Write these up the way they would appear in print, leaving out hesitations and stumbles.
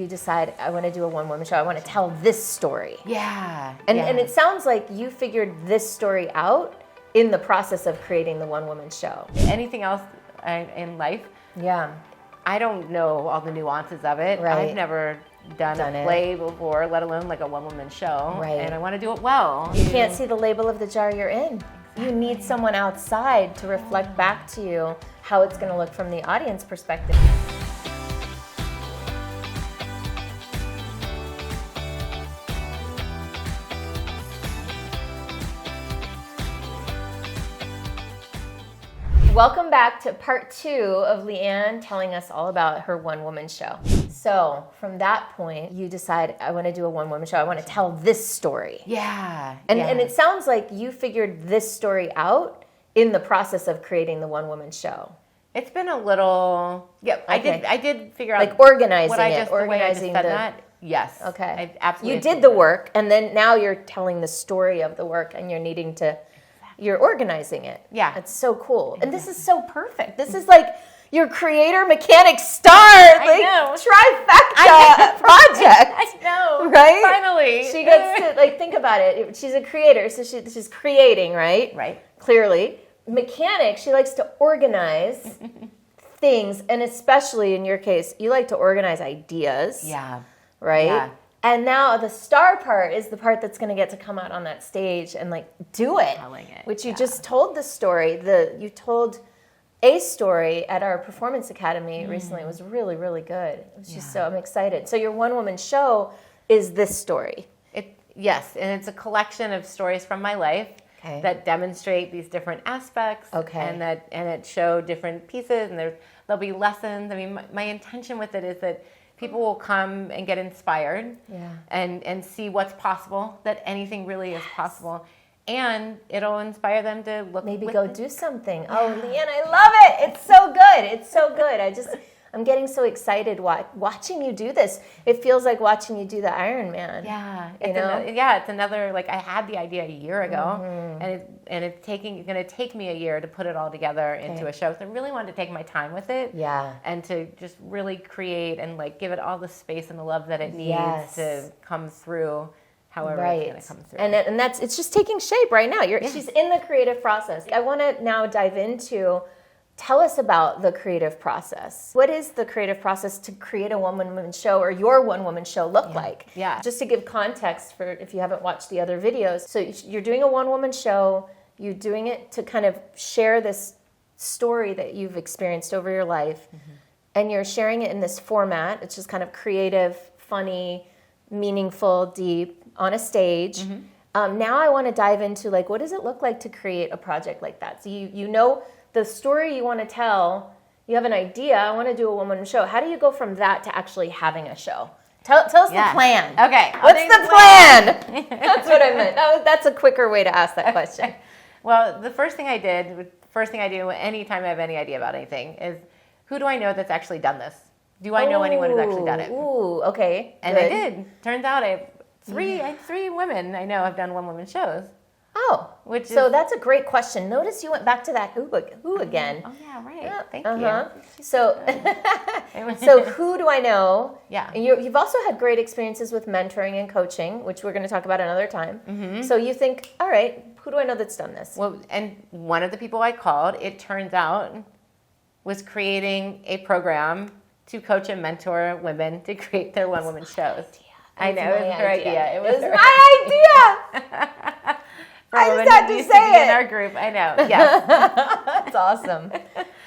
decide, I want to do a one-woman show. I want to tell this story. Yeah. And it sounds like you figured this story out in the process of creating the one-woman show. Anything else in life? Yeah. I don't know all the nuances of it. Right. I've never done a play before, let alone like a one-woman show. Right. And I want to do it well. You can't see the label of the jar you're in. Exactly. You need someone outside to reflect back to you how it's going to look from the audience perspective. Welcome back to part 2 of Leeann telling us all about her one-woman show. So from that point, you decide, I want to do a one-woman show. I want to tell this story. Yeah. And it sounds like you figured this story out in the process of creating the one-woman show. It's been a little, Okay. I did figure out like organizing what I it, just, organizing the way I just said that. Yes. Okay. I absolutely. You did the work, and then now you're telling the story of the work, and you're needing to, you're organizing it. Yeah. It's so cool. And this is so perfect. This is like your creator mechanic star, like trifecta project. I know. Right? Finally. She gets to, like, think about it. She's a creator, so she's creating, right? Right. Clearly. Mechanic, she likes to organize things, and especially in your case, you like to organize ideas. Yeah. Right? Yeah. And now the star part is the part that's going to get to come out on that stage and like do it. Telling it. Which you just told the story. You told a story at our performance academy recently. It was really, really good. It was just so, I'm excited. So your one-woman show is this story. Yes, and it's a collection of stories from my life that demonstrate these different aspects. And it show different pieces, and there'll be lessons. I mean, my intention with it is that people will come and get inspired and see what's possible, that anything really is possible. And it'll inspire them to look. Maybe go do something. Oh, Leeann, I love it. It's so good. It's so good. I'm getting so excited watching you do this. It feels like watching you do the Iron Man. Yeah. It's another, like, I had the idea a year ago, and it's going to take me a year to put it all together into a show. So I really wanted to take my time with it. Yeah. And to just really create and, like, give it all the space and the love that it needs to come through. However it's going to come through. And it's just taking shape right now. She's in the creative process. I want to now dive into, tell us about the creative process. What is the creative process to create a one-woman show, or your one-woman show look like? Yeah. Just to give context for if you haven't watched the other videos. So you're doing a one-woman show. You're doing it to kind of share this story that you've experienced over your life. And you're sharing it in this format. It's just kind of creative, funny, meaningful, deep, on a stage. Now I want to dive into, like, what does it look like to create a project like that? So you know the story you want to tell, you have an idea, I want to do a one-woman show. How do you go from that to actually having a show? Tell us the plan. Okay. What's the plan? That's what I meant. That's a quicker way to ask that question. Well, the first thing I do anytime I have any idea about anything is, who do I know that's actually done this? Do I know anyone who's actually done it? Ooh, okay. And I did. Turns out I have three women I know have done one-woman shows. Oh, so that's a great question. Notice you went back to that who again. Oh, yeah, right. Thank you. So who do I know? Yeah. And you've also had great experiences with mentoring and coaching, which we're going to talk about another time. So you think, all right, who do I know that's done this? Well, and one of the people I called, it turns out, was creating a program to coach and mentor women to create their one-woman shows. I know, it was her idea. It was my idea. I just had to say it. In our group, I know. Yes. That's awesome.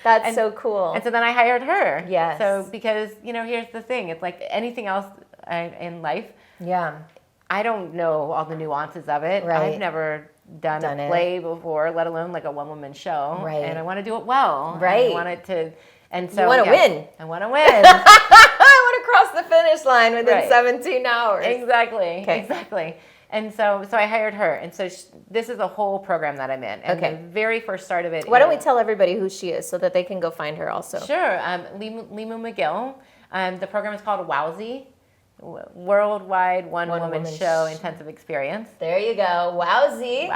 That's so cool. And so then I hired her. Yes. So because, here's the thing. It's like anything else in life. Yeah. I don't know all the nuances of it. Right. I've never done a play before, let alone like a one-woman show. Right. And I want to do it well. Right. I want it to, and so you want to win. I want to win. I want to cross the finish line within 17 hours. Exactly. Okay. Exactly. And so I hired her. And so this is a whole program that I'm in. And the very first start of it. Why don't we tell everybody who she is so that they can go find her also? Sure. Leeann McGill. The program is called Wowsy. worldwide one-woman show intensive experience. There you go. Wowzy.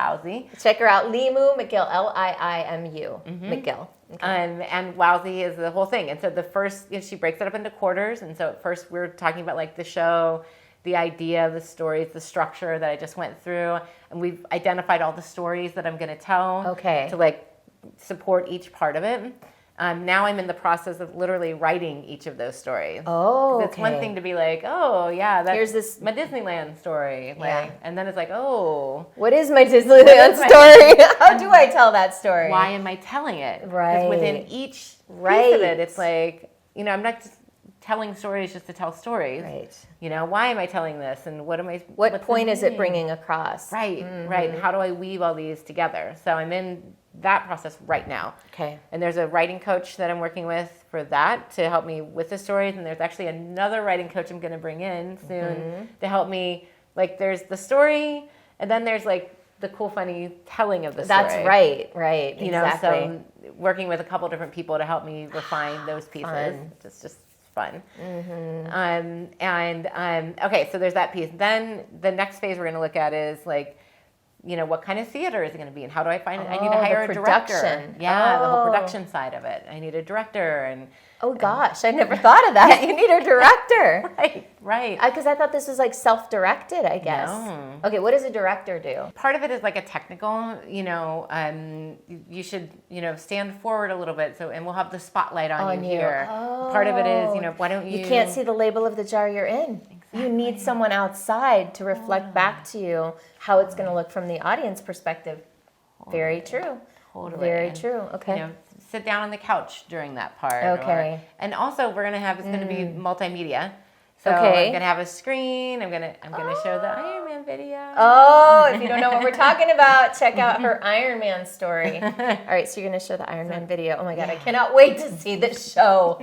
Check her out. Liimu McGill, Liimu McGill. Okay. And Wowzy is the whole thing. And so the first, she breaks it up into quarters. And so at first we're talking about like the show, the idea, the stories, the structure that I just went through. And we've identified all the stories that I'm going to tell to like support each part of it. Now I'm in the process of literally writing each of those stories. Oh, It's one thing to be like, oh, yeah, that's my Disneyland story. And then it's like, oh. What is my Disneyland story? How do I tell that story? Why am I telling it? Right. Because within each piece of it, it's like, I'm not just telling stories just to tell stories. Right. Why am I telling this? And what point is it bringing across? Right, right. And how do I weave all these together? So I'm in that process right now. Okay. And there's a writing coach that I'm working with for that to help me with the stories. And there's actually another writing coach I'm going to bring in soon to help me. Like there's the story and then there's like the cool, funny telling of the story. That's right. Exactly. So I'm working with a couple different people to help me refine those pieces. It's just fun. Okay, so there's that piece. Then the next phase we're going to look at is like, what kind of theater is it going to be and how do I find it? I need to hire a director. Yeah, the whole production side of it. I need a director and oh gosh, I never thought of that. You need a director. Right. Because I thought this was like self-directed, I guess. No. Okay, what does a director do? Part of it is like a technical, you should, stand forward a little bit and we'll have the spotlight on you here. Oh. Part of it is, why don't you... You can't see the label of the jar you're in. Exactly. You need someone outside to reflect back to you how it's going to look from the audience perspective. Very true. Very true. Okay. Sit down on the couch during that part. Okay. And also we're gonna have it's gonna be multimedia. So I'm gonna have a screen. I'm gonna show the Iron Man video. Oh, if you don't know what we're talking about, check out her Iron Man story. All right, so you're gonna show the Iron Man video. Oh my God, I cannot wait to see this show.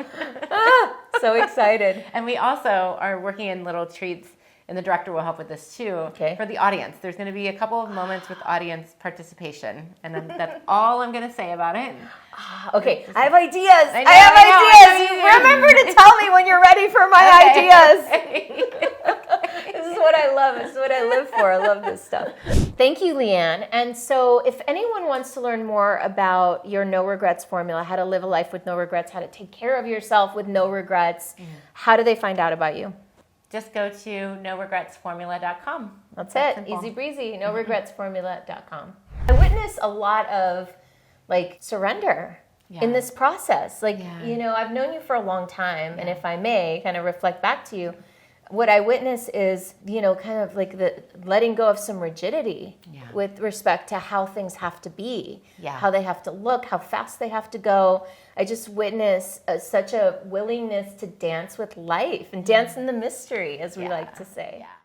So excited. And we also are working in little treats. And the director will help with this too for the audience. There's going to be a couple of moments with audience participation. And then that's all I'm going to say about it. Okay, I have ideas. I have ideas. Remember to tell me when you're ready for my ideas. This is what I love. This is what I live for. I love this stuff. Thank you, Leeann. And so if anyone wants to learn more about your no regrets formula, how to live a life with no regrets, how to take care of yourself with no regrets, how do they find out about you? Just go to noregretsformula.com. That's it. Simple. Easy breezy. Noregretsformula.com. I witness a lot of like surrender in this process. Like, I've known you for a long time. And if I may kind of reflect back to you, what I witness is, kind of like the letting go of some rigidity with respect to how things have to be, how they have to look, how fast they have to go. I just witness such a willingness to dance with life and dance in the mystery, as we like to say.